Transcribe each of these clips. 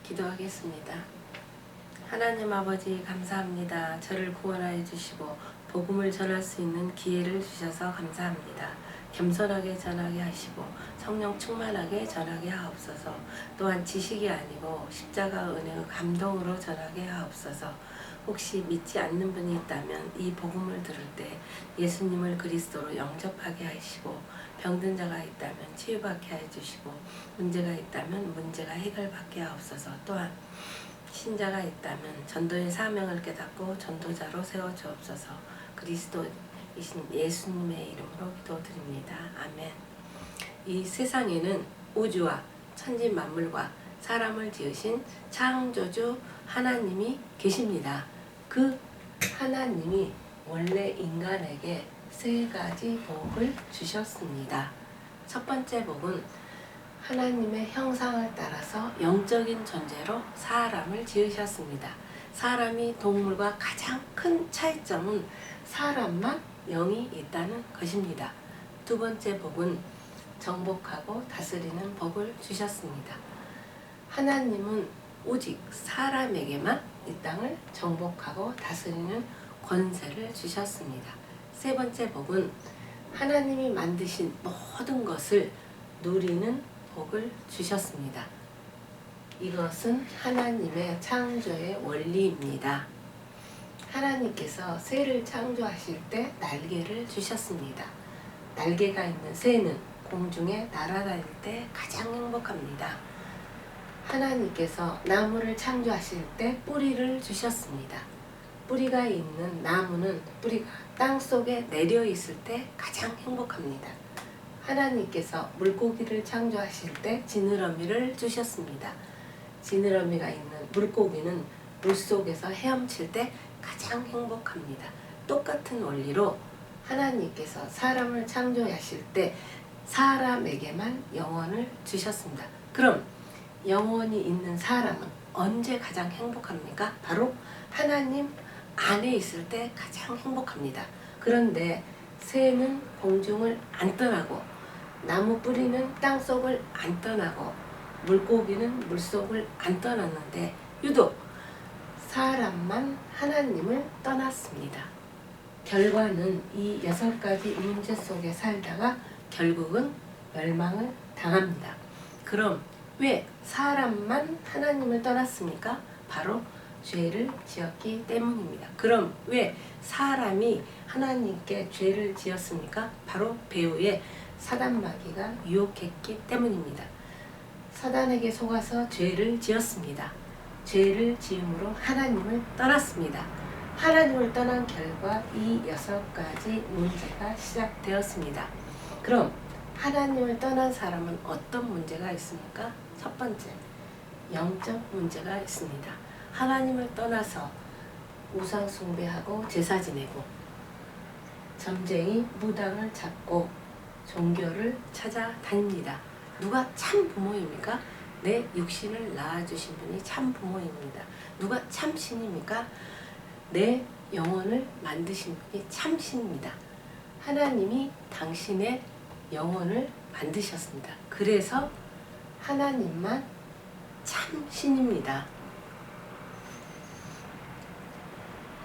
기도하겠습니다. 하나님 아버지 감사합니다. 저를 구원하여 주시고 복음을 전할 수 있는 기회를 주셔서 감사합니다. 겸손하게 전하게 하시고 성령 충만하게 전하게 하옵소서. 또한 지식이 아니고 십자가 은혜의 감동으로 전하게 하옵소서. 혹시 믿지 않는 분이 있다면 이 복음을 들을 때 예수님을 그리스도로 영접하게 하시고, 병든 자가 있다면 치유받게 해주시고, 문제가 있다면 문제가 해결받게 하옵소서. 또한 신자가 있다면 전도의 사명을 깨닫고 전도자로 세워주옵소서. 그리스도이신 예수님의 이름으로 기도드립니다. 아멘. 이 세상에는 우주와 천지 만물과 사람을 지으신 창조주 하나님이 계십니다. 그 하나님이 원래 인간에게 세 가지 복을 주셨습니다. 첫 번째 복은 하나님의 형상을 따라서 영적인 존재로 사람을 지으셨습니다. 사람이 동물과 가장 큰 차이점은 사람만 영이 있다는 것입니다. 두 번째 복은 정복하고 다스리는 복을 주셨습니다. 하나님은 오직 사람에게만 이 땅을 정복하고 다스리는 권세를 주셨습니다. 세 번째 복은 하나님이 만드신 모든 것을 누리는 복을 주셨습니다. 이것은 하나님의 창조의 원리입니다. 하나님께서 새를 창조하실 때 날개를 주셨습니다. 날개가 있는 새는 공중에 날아다닐 때 가장 행복합니다. 하나님께서 나무를 창조하실 때 뿌리를 주셨습니다. 뿌리가 있는 나무는 뿌리가 땅 속에 내려 있을 때 가장 행복합니다. 하나님께서 물고기를 창조하실 때 지느러미를 주셨습니다. 지느러미가 있는 물고기는 물속에서 헤엄칠 때 가장 행복합니다. 똑같은 원리로 하나님께서 사람을 창조하실 때 사람에게만 영혼을 주셨습니다. 그럼 영혼이 있는 사람은 언제 가장 행복합니까? 바로 하나님 안에 있을 때 가장 행복합니다. 그런데 새는 공중을 안 떠나고, 나무 뿌리는 땅속을 안 떠나고, 물고기는 물속을 안 떠났는데 유독 사람만 하나님을 떠났습니다. 결과는 이 6가지 문제 속에 살다가 결국은 멸망을 당합니다. 그럼 왜 사람만 하나님을 떠났습니까? 바로 죄를 지었기 때문입니다. 그럼 왜 사람이 하나님께 죄를 지었습니까? 바로 배후에 사단마귀가 유혹했기 때문입니다. 사단에게 속아서 죄를 지었습니다. 죄를 지음으로 하나님을 떠났습니다. 하나님을 떠난 결과 이 6가지 문제가 시작되었습니다. 그럼 하나님을 떠난 사람은 어떤 문제가 있습니까? 첫 번째, 영적 문제가 있습니다. 하나님을 떠나서 우상 숭배하고 제사 지내고, 점쟁이 무당을 찾고 종교를 찾아다닙니다. 누가 참 부모입니까? 내 육신을 낳아주신 분이 참 부모입니다. 누가 참 신입니까? 내 영혼을 만드신 분이 참 신입니다. 하나님이 당신의 영혼을 만드셨습니다. 그래서 하나님만 참 신입니다.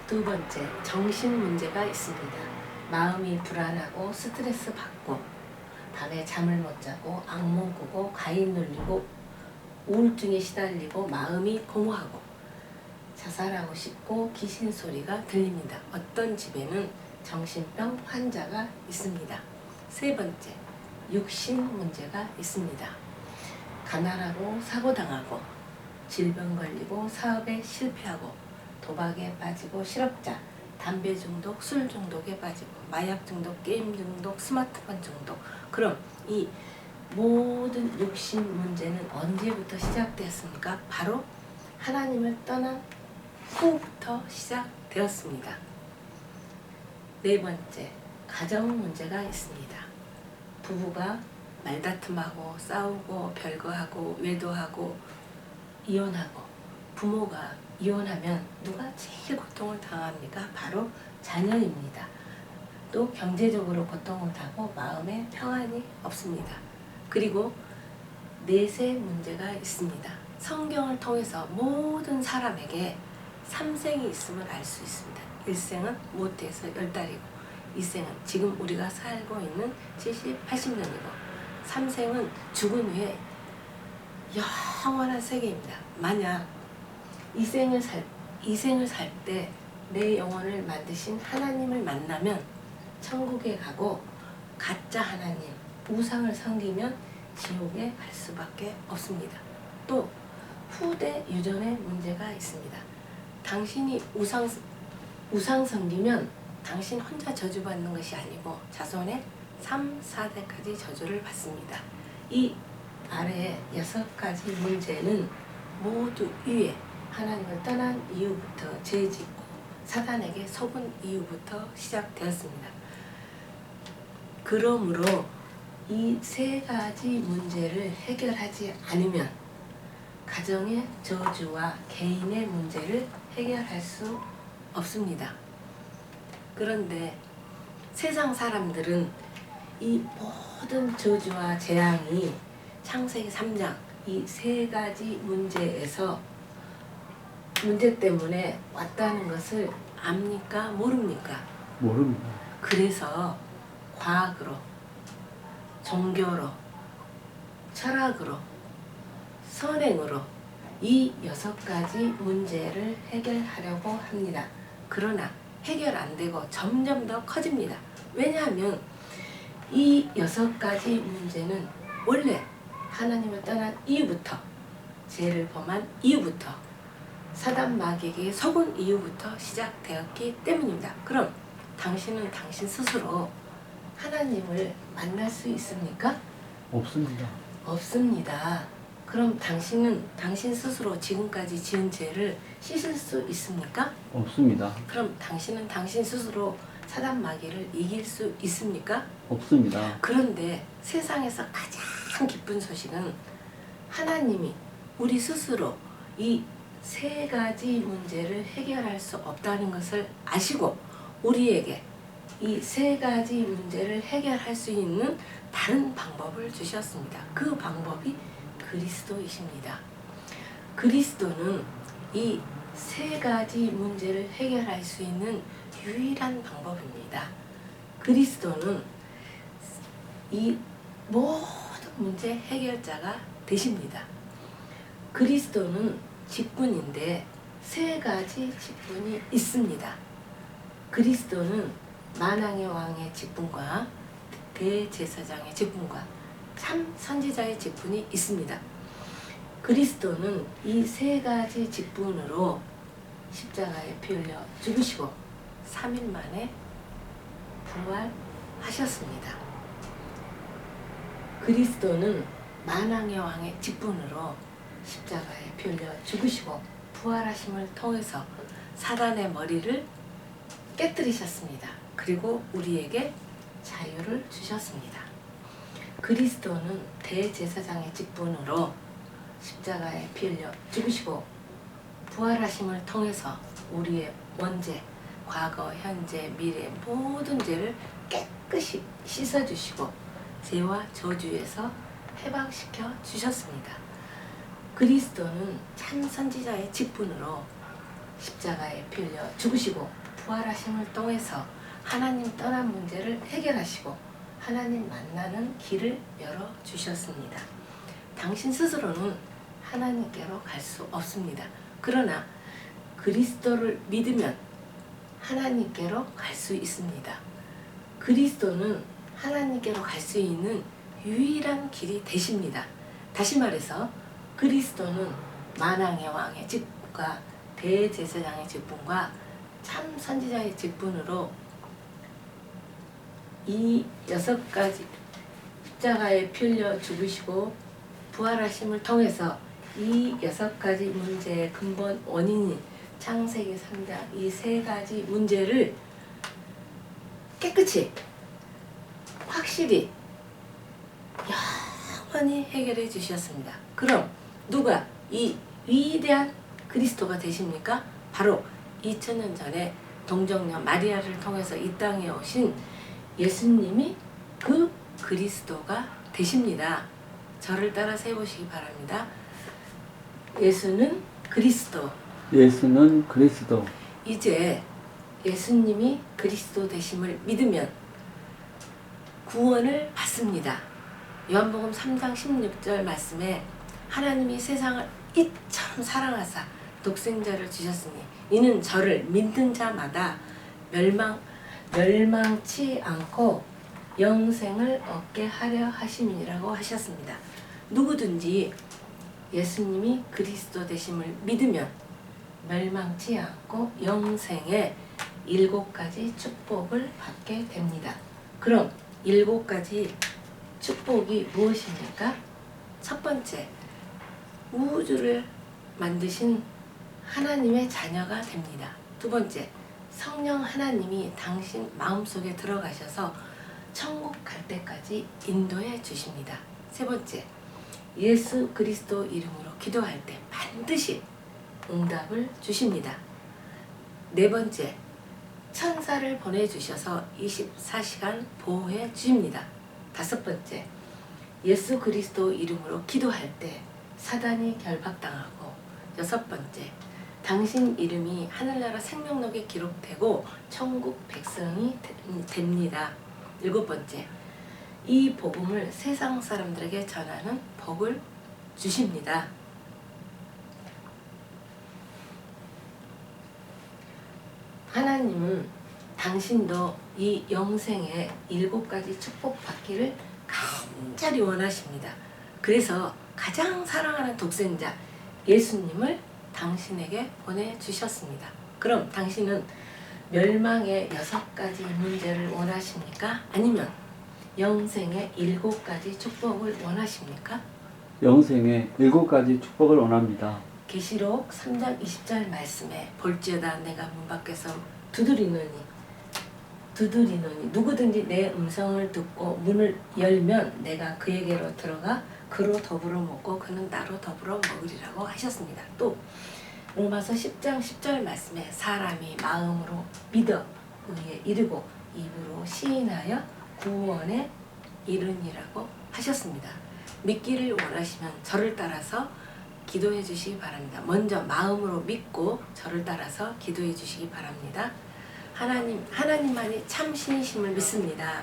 두 번째, 정신 문제가 있습니다. 마음이 불안하고 스트레스 받고, 밤에 잠을 못 자고, 악몽 꾸고, 과인 눌리고, 우울증에 시달리고, 마음이 공허하고, 자살하고 싶고, 귀신 소리가 들립니다. 어떤 집에는 정신병 환자가 있습니다. 세 번째, 육신 문제가 있습니다. 가난하고 사고당하고, 질병 걸리고, 사업에 실패하고, 도박에 빠지고, 실업자, 담배 중독, 술 중독에 빠지고, 마약 중독, 게임 중독, 스마트폰 중독. 그럼 이 모든 육신 문제는 언제부터 시작되었습니까? 바로 하나님을 떠난 후부터 시작되었습니다. 네 번째, 가정 문제가 있습니다. 부부가 말다툼하고 싸우고 별거하고 외도하고 이혼하고, 부모가 이혼하면 누가 제일 고통을 당합니까? 바로 자녀입니다. 또 경제적으로 고통을 당하고 마음에 평안이 없습니다. 그리고 내세 문제가 있습니다. 성경을 통해서 모든 사람에게 삼생이 있음을 알 수 있습니다. 일생은 모태에서 10달이고, 이생은 지금 우리가 살고 있는 70, 80년이고, 삼생은 죽은 후에 영원한 세계입니다. 만약 이생을 살 때 내 영혼을 만드신 하나님을 만나면 천국에 가고, 가짜 하나님, 우상을 섬기면 지옥에 갈 수밖에 없습니다. 또 후대 유전의 문제가 있습니다. 당신이 우상 섬기면 당신 혼자 저주받는 것이 아니고 자손의 3, 4대까지 저주를 받습니다. 이 아래의 6가지 문제는 모두 위에 하나님을 떠난 이후부터 죄짓고 사단에게 속은 이후부터 시작되었습니다. 그러므로 이 3가지 문제를 해결하지 않으면 가정의 저주와 개인의 문제를 해결할 수 없습니다. 그런데 세상 사람들은 이 모든 저주와 재앙이 창세기 3장 이 3가지 문제 때문에 왔다는 것을 압니까? 모릅니까? 모릅니다. 그래서 과학으로, 종교로, 철학으로, 선행으로 이 6가지 문제를 해결하려고 합니다. 그러나 해결 안 되고 점점 더 커집니다. 왜냐하면 이 6가지 문제는 원래 하나님을 떠난 이후부터, 죄를 범한 이후부터, 사단 마귀에게 속은 이후부터 시작되었기 때문입니다. 그럼 당신은 당신 스스로 하나님을 만날 수 있습니까? 없습니다. 없습니다. 그럼 당신은 당신 스스로 지금까지 지은 죄를 씻을 수 있습니까? 없습니다. 그럼 당신은 당신 스스로 사단 마귀를 이길 수 있습니까? 없습니다. 그런데 세상에서 가장 기쁜 소식은 하나님이 우리 스스로 이 3가지 문제를 해결할 수 없다는 것을 아시고 우리에게 이 3가지 문제를 해결할 수 있는 다른 방법을 주셨습니다. 그 방법이 그리스도이십니다. 그리스도는 이 3가지 문제를 해결할 수 있는 유일한 방법입니다. 그리스도는 이 모든 문제 해결자가 되십니다. 그리스도는 직분인데 3가지 직분이 있습니다. 그리스도는 만왕의 왕의 직분과 대제사장의 직분과 참 선지자의 직분이 있습니다. 그리스도는 이 3가지 직분으로 십자가에 피 흘려 죽으시고 3일 만에 부활하셨습니다. 그리스도는 만왕의 왕의 직분으로 십자가에 피 흘려 죽으시고 부활하심을 통해서 사단의 머리를 깨뜨리셨습니다. 그리고 우리에게 자유를 주셨습니다. 그리스도는 대제사장의 직분으로 십자가에 피 흘려 죽으시고 부활하심을 통해서 우리의 원죄, 과거, 현재, 미래 모든 죄를 깨끗이 씻어주시고 죄와 저주에서 해방시켜 주셨습니다. 그리스도는 참 선지자의 직분으로 십자가에 피 흘려 죽으시고 부활하심을 통해서 하나님 떠난 문제를 해결하시고 하나님 만나는 길을 열어주셨습니다. 당신 스스로는 하나님께로 갈 수 없습니다. 그러나 그리스도를 믿으면 하나님께로 갈 수 있습니다. 그리스도는 하나님께로 갈 수 있는 유일한 길이 되십니다. 다시 말해서 그리스도는 만왕의 왕의 직분과 대제사장의 직분과 참 선지자의 직분으로 이 6가지 십자가에 피 흘려 죽으시고 부활하심을 통해서 이 6가지 문제의 근본 원인인 창세기 3장 이 3가지 문제를 깨끗이 확실히 영원히 해결해 주셨습니다. 그럼 누가 이 위대한 그리스도가 되십니까? 바로 2000년 전에 동정녀 마리아를 통해서 이 땅에 오신 예수님이 그 그리스도가 되십니다. 저를 따라 세보시기 바랍니다. 예수는 그리스도. 예수는 그리스도. 이제 예수님이 그리스도 되심을 믿으면 구원을 받습니다. 요한복음 3장 16절 말씀에 하나님이 세상을 이처럼 사랑하사 독생자를 주셨으니 이는 저를 믿는 자마다 멸망치 않고 영생을 얻게 하려 하심이라고 하셨습니다. 누구든지 예수님이 그리스도 되심을 믿으면 멸망치 않고 영생의 7가지 축복을 받게 됩니다. 그럼 7가지 축복이 무엇입니까? 첫 번째, 우주를 만드신 하나님의 자녀가 됩니다. 두 번째, 성령 하나님이 당신 마음속에 들어가셔서 천국 갈 때까지 인도해 주십니다. 세 번째, 예수 그리스도 이름으로 기도할 때 반드시 응답을 주십니다. 네 번째, 천사를 보내주셔서 24시간 보호해 주십니다. 다섯 번째, 예수 그리스도 이름으로 기도할 때 사단이 결박당하고, 여섯 번째, 당신 이름이 하늘나라 생명록에 기록되고 천국 백성이 됩니다. 일곱 번째, 이 복음을 세상 사람들에게 전하는 복을 주십니다. 하나님은 당신도 이 영생의 7가지 축복 받기를 간절히 원하십니다. 그래서 가장 사랑하는 독생자 예수님을 당신에게 보내주셨습니다. 그럼 당신은 멸망의 6가지 문제를 원하십니까? 아니면 영생의 7가지 축복을 원하십니까? 영생의 7가지 축복을 원합니다. 계시록 3장 20절 말씀에 볼지어다 내가 문 밖에서 두드리노니 누구든지 내 음성을 듣고 문을 열면 내가 그에게로 들어가 그로 더불어 먹고 그는 나로 더불어 먹으리라고 하셨습니다. 또 로마서 10장 10절 말씀에 사람이 마음으로 믿어 의에 이르고 입으로 시인하여 구원에 이르니라고 하셨습니다. 믿기를 원하시면 저를 따라서 기도해 주시기 바랍니다. 먼저 마음으로 믿고 저를 따라서 기도해 주시기 바랍니다. 하나님만이 참 신이심을 믿습니다.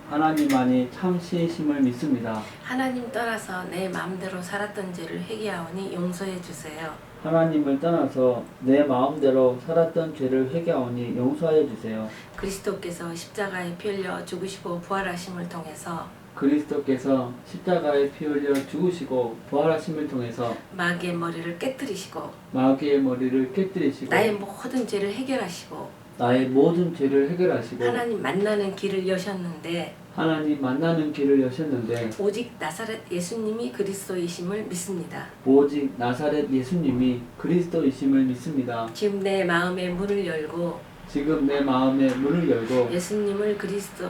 하나님만이 참 신이심을 믿습니다. 하나님 떠나서 내 마음대로 살았던 죄를 회개하오니 용서해 주세요. 하나님을 떠나서 내 마음대로 살았던 죄를 회개하오니 용서하여 주세요. 그리스도께서 십자가에 피 흘려 죽으시고 부활하심을 통해서 그리스도께서 십자가에 피 흘려 죽으시고 부활하심을 통해서 마귀의 머리를 깨뜨리시고 마귀의 머리를 깨뜨리시고 나의 모든 죄를 해결하시고 나의 모든 죄를 해결하시고 하나님 만나는 길을 여셨는데 하나님 만나는 길을 여셨는데 오직 나사렛 예수님이 그리스도이심을 믿습니다. 오직 나사렛 예수님이 그리스도이심을 믿습니다. 지금 내 마음의 문을 열고 지금 내 마음의 문을 열고 예수님을 그리스도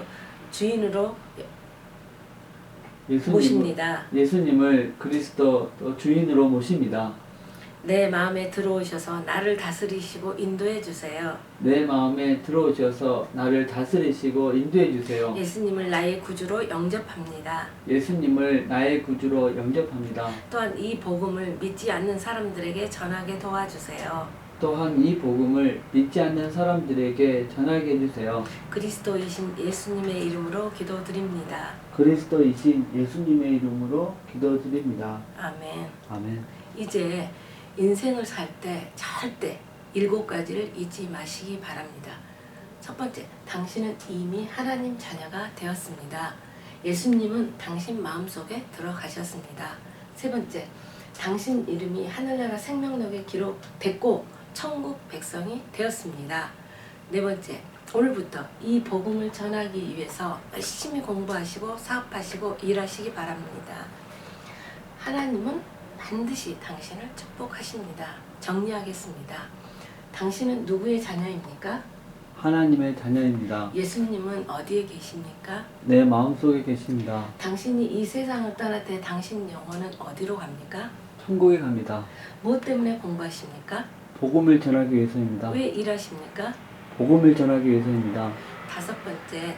주인으로 모십니다. 예수님을 그리스도 주인으로 모십니다. 내 마음에 들어오셔서 나를 다스리시고 인도해 주세요. 내 마음에 들어오셔서 나를 다스리시고 인도해 주세요. 예수님을 나의 구주로 영접합니다. 예수님을 나의 구주로 영접합니다. 또한 이 복음을 믿지 않는 사람들에게 전하게 도와주세요. 또한 이 복음을 믿지 않는 사람들에게 전하게 해주세요. 그리스도이신 예수님의 이름으로 기도드립니다. 그리스도이신 예수님의 이름으로 기도드립니다. 아멘. 아멘. 이제 인생을 살 때 절대 7가지를 잊지 마시기 바랍니다. 첫 번째, 당신은 이미 하나님 자녀가 되었습니다. 예수님은 당신 마음속에 들어가셨습니다. 세 번째, 당신 이름이 하늘나라 생명록에 기록됐고 천국 백성이 되었습니다. 네 번째, 오늘부터 이 복음을 전하기 위해서 열심히 공부하시고 사업하시고 일하시기 바랍니다. 하나님은 반드시 당신을 축복하십니다. 정리하겠습니다. 당신은 누구의 자녀입니까? 하나님의 자녀입니다. 예수님은 어디에 계십니까? 내 마음속에 계십니다. 당신이 이 세상을 떠날 때 당신 영혼은 어디로 갑니까? 천국에 갑니다. 무엇 때문에 공부하십니까? 복음을 전하기 위해서입니다. 왜 일하십니까? 복음을 전하기 위해서입니다. 다섯 번째,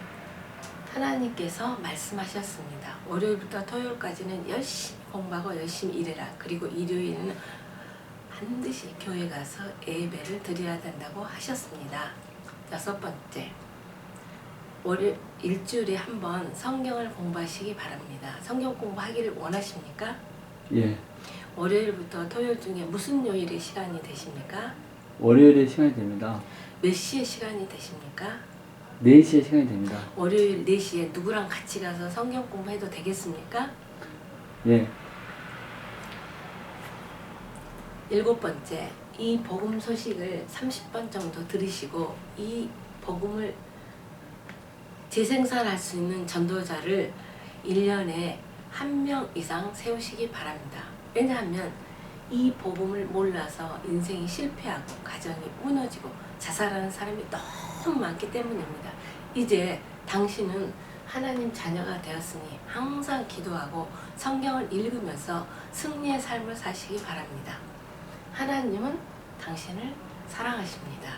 하나님께서 말씀하셨습니다. 월요일부터 토요일까지는 열심히 공부하고 열심히 일해라. 그리고 일요일에는 반드시 교회 가서 예배를 드려야 된다고 하셨습니다. 6번째, 일주일에 한 번 성경을 공부하시기 바랍니다. 성경 공부하기를 원하십니까? 예. 월요일부터 토요일 중에 무슨 요일의 시간이 되십니까? 월요일에 시간이 됩니다. 몇 시에 시간이 되십니까? 4시에 시간이 됩니다. 월요일 4시에 누구랑 같이 가서 성경 공부해도 되겠습니까? 예. 7번째, 이 복음 소식을 30번 정도 들으시고 이 복음을 재생산할 수 있는 전도자를 1년에 1명 이상 세우시기 바랍니다. 왜냐하면 이 복음을 몰라서 인생이 실패하고 가정이 무너지고 자살하는 사람이 너무 많기 때문입니다. 이제 당신은 하나님 자녀가 되었으니 항상 기도하고 성경을 읽으면서 승리의 삶을 사시기 바랍니다. 하나님은 당신을 사랑하십니다.